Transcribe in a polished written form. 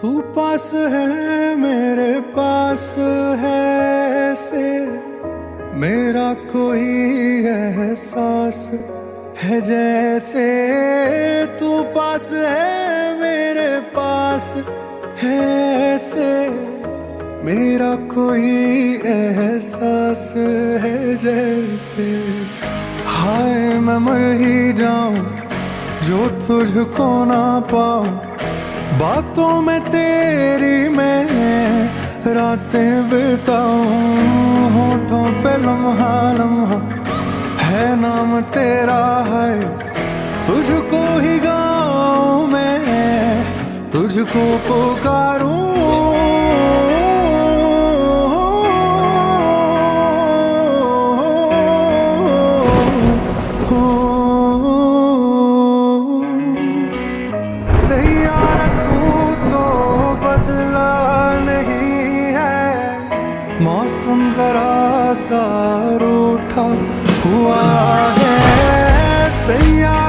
तू पास है मेरे पास है ऐसे मेरा कोई एहसास है जैसे तू पास है मेरे पास है ऐसे मेरा कोई एहसास है जैसे हाय मैं मर ही जाऊं जो तुझको ना पाऊं बातों में तेरी मैं रातें बिताऊं होठों पे लम्हा लम्हा है नाम तेरा है तुझको ही गाऊं मैं तुझको पुकारूं मौसम जरा सा रूठा हुआ है सैयारा